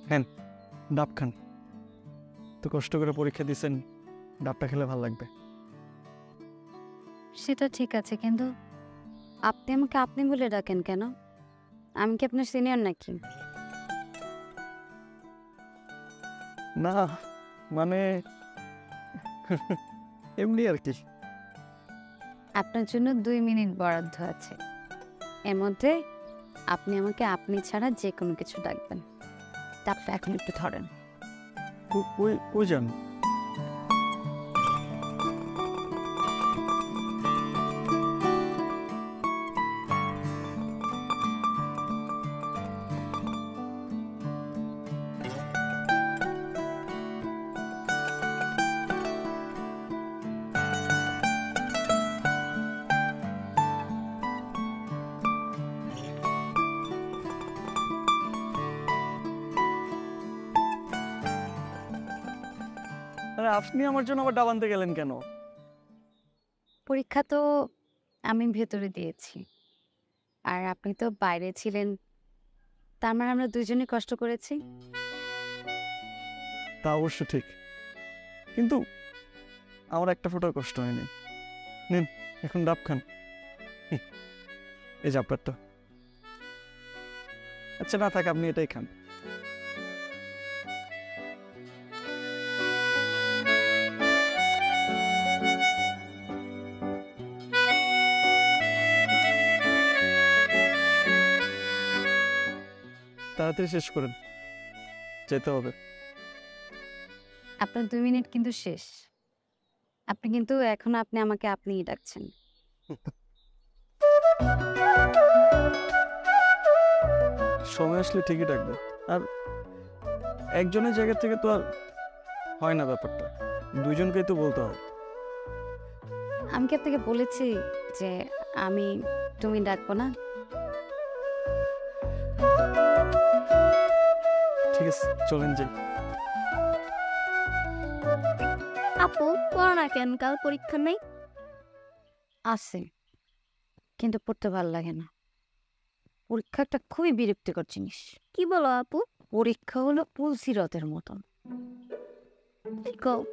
হ্যাঁ, ডাব খান। তো কষ্ট করে পরীক্ষা দিয়েছেন, ডাবটা খেলে ভালো লাগবে। সেটা ঠিক আছে, কিন্তু আপনি আমাকে আপনি বলে ডাকেন কেন? আমি কি আপনার সিনিয়র নাকি? না মানে এমনি আর কি। আপনার জন্য 2 মিনিট বরাদ্দ আছে। এর মধ্যে আপনি আমাকে আপনি ছাড়া যে কোনো কিছু ডাকবেন। ডাবটা এখন একটু ধরেন। কই যান? আরে আপনি আমার জন্য আবার ডাব আনতে গেলেন কেন? পরীক্ষা তো আমি ভেতরে দিয়েছি, আর আপনি তো বাইরে ছিলেন। তার মানে আমরা দুজনেই কষ্ট করেছি। তা অবশ্য ঠিক, কিন্তু আমার একটা ফোঁটাও কষ্ট হয়নি। নিন এখন ডাব খান। এই যে আপনারটা। আচ্ছা না থাক, আপনি এটাই খান। তাড়াতাড়ি শেষ করেন, যেতে হবে। আপনার 2 মিনিট কিন্তু শেষ। আপনি কিন্তু এখন আপনি আমাকে আপনিই ডাকছেন। সময় আসলে ঠিকই ডাকবে। আর একজনের জায়গা থেকে তো আর হয় না ব্যাপারটা, দুইজনকেই তো বলতে হয়। আমি কি আপনাকে বলেছি যে আমি তুমি ডাকবো না? ঠিক আছে, চলেন যাই। আপু পড়ো না কেন? কাল পরীক্ষা নেই? আছে, কিন্তু পড়তে ভালো লাগে না। পরীক্ষা একটা খুবই বিরক্তিকর জিনিস। কি বলো আপু? পরীক্ষা হলো পুলসিরতের মতন।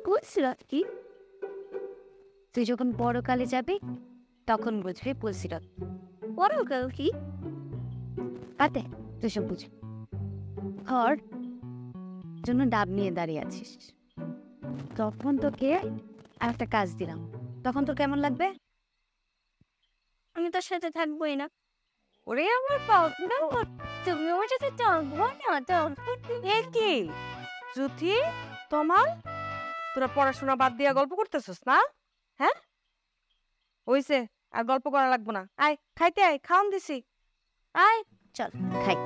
পুলসিরাত কি? তুই যখন পরকালে যাবি তখন বুঝবি পুলসিরত। পরকাল কি? কাতে তুই সব বুঝবি। ধর জন্য ডাব নিয়ে দাঁড়িয়ে আছিস, তখন তোকে আর একটা কাজ দিলাম, তখন তোর কেমন লাগবে? আমি তোর সাথে থাকবোই না। ওরে আমার পাগনা, তুমি আমার সাথে থাকবো না? এ কি জুথি, তোমার তোরা পড়াশোনা বাদ দিয়া গল্প করতেছস না? হ্যাঁ হইছে, আর গল্প করা লাগবো না। আয় খাইতে আয়, খাওন দিছি। আয় চল খাই।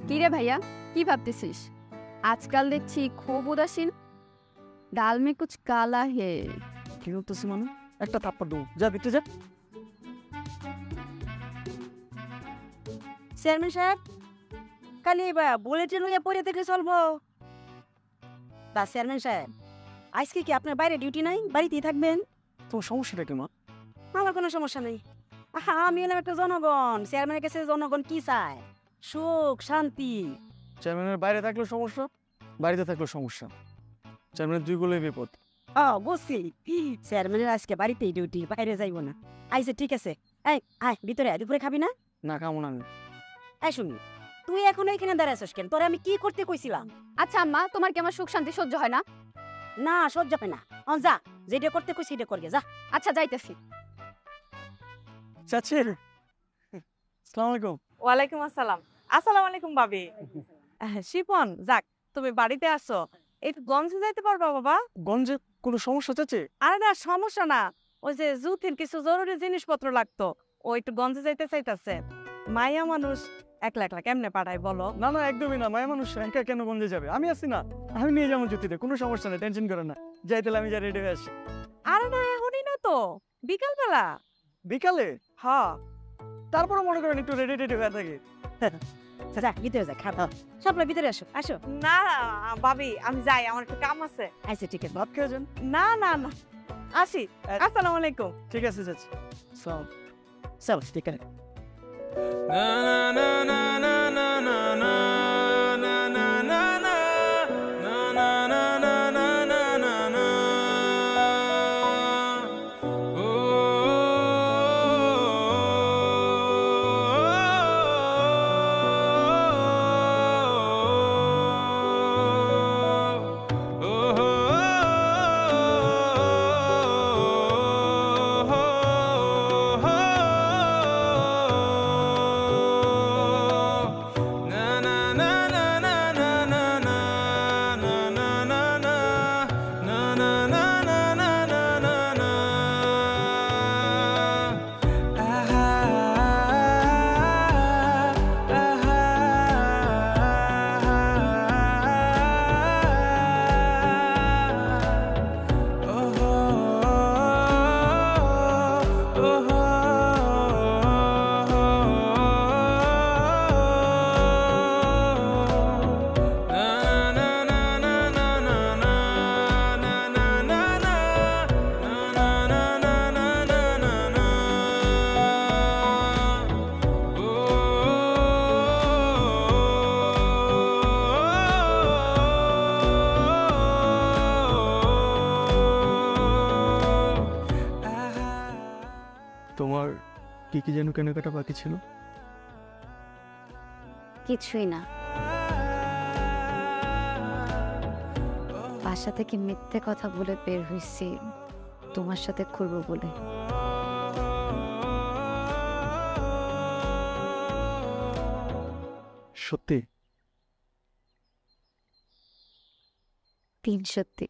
কিরে ভাইয়া, কি ভাবতেছিস? আজকাল দেখছি খুব উদাসীন। ডাল মে কুছ কালা হে। কি বলতেছি মানে? একটা থাপ্পড় দেবো, যা দিতে যা। চেয়ারম্যান সাহেব, কালি বুলেটিন লইয়া পড়ে থেকে চলবো। তা চেয়ারম্যান সাহেব, আজকে কি আপনার বাইরে ডিউটি নাই? বাড়িতেই থাকবেন? তোমার সমস্যাটা কি মা? আমার কোনো সমস্যা নেই। আমি হলাম একটা জনগণ। চেয়ারম্যানের কাছে জনগণ কি চায়? সুখ শান্তি। চেয়ারম্যানের বাইরে থাকলেও সমস্যা, বাড়িতে থাকলেও সমস্যা। চেয়ারম্যানের দুই গোলেই বিপদ। বুঝছি। চেয়ারম্যানের আজকে বাড়িতেই ডিউটি, বাইরে যাইবো না। আইসে ঠিক আছে। এই আয় ভিতরে আয়, দুপুরে খাবি না? না খাবো না আমি। এই শুনি, তুই এখন এইখানে দাঁড়ায় আছিস কেন? তোরে আমি কি করতে কইছিলাম? আচ্ছা আম্মা, তোমার কি আমার সুখ শান্তি সহ্য হয় না? না সহ্য হয় না। যা, যেটা করতে কইছি সেটা করগে যা। আচ্ছা যাইতেছি। চাচি, আসসালামু আলাইকুম। ওয়ালাইকুম আসসালাম। আসসালামু আলাইকুম ভাবি। শিপন, যাক তুমি বাড়িতে আসো। একটু গঞ্জে যাইতে পারবা বাবা? গঞ্জে কোনো সমস্যা চাচি? আরে না সমস্যা না, ওই যে জুতির কিছু জরুরি জিনিসপত্র লাগতো, ও একটু গঞ্জে যাইতে চাইতেছে। মায়া মানুষ একলা একলা কেমনে পাঠায় বলো? না না একদমই না, মায়া মানুষ একা কেন গঞ্জে যাবে? আমি আছি না, আমি নিয়ে যাবো জ্যোতিতে, কোনো সমস্যা নেই, টেনশন করে না। যাইতে আমি যা রেডি হয়ে আসি। আরে না এখনই না তো বিকালবেলা। বিকালে হ্যাঁ তারপরে মনে করেন একটু রেডি টেডি হয়ে থাকে। যা ভিতরে যা খাবা সবলা ভিতরে আসো আসো। না ভাবি আমি যাই, আমার একটু কাম আছে। আচ্ছা ঠিক আছে ভাত খেয়ে যান। না না না আসি। আসসালামু আলাইকুম। ঠিক আছে চাচি। সালাম। চল ঠিক আছে। তোমার কি কি যেন কেনাকাটা বাকি ছিল? কিছুই না, বাসা থেকে মিথ্যে কথা বলে বের হইছি তোমার সাথে ঘুরবো বলে। সত্যি? 3 সত্যি।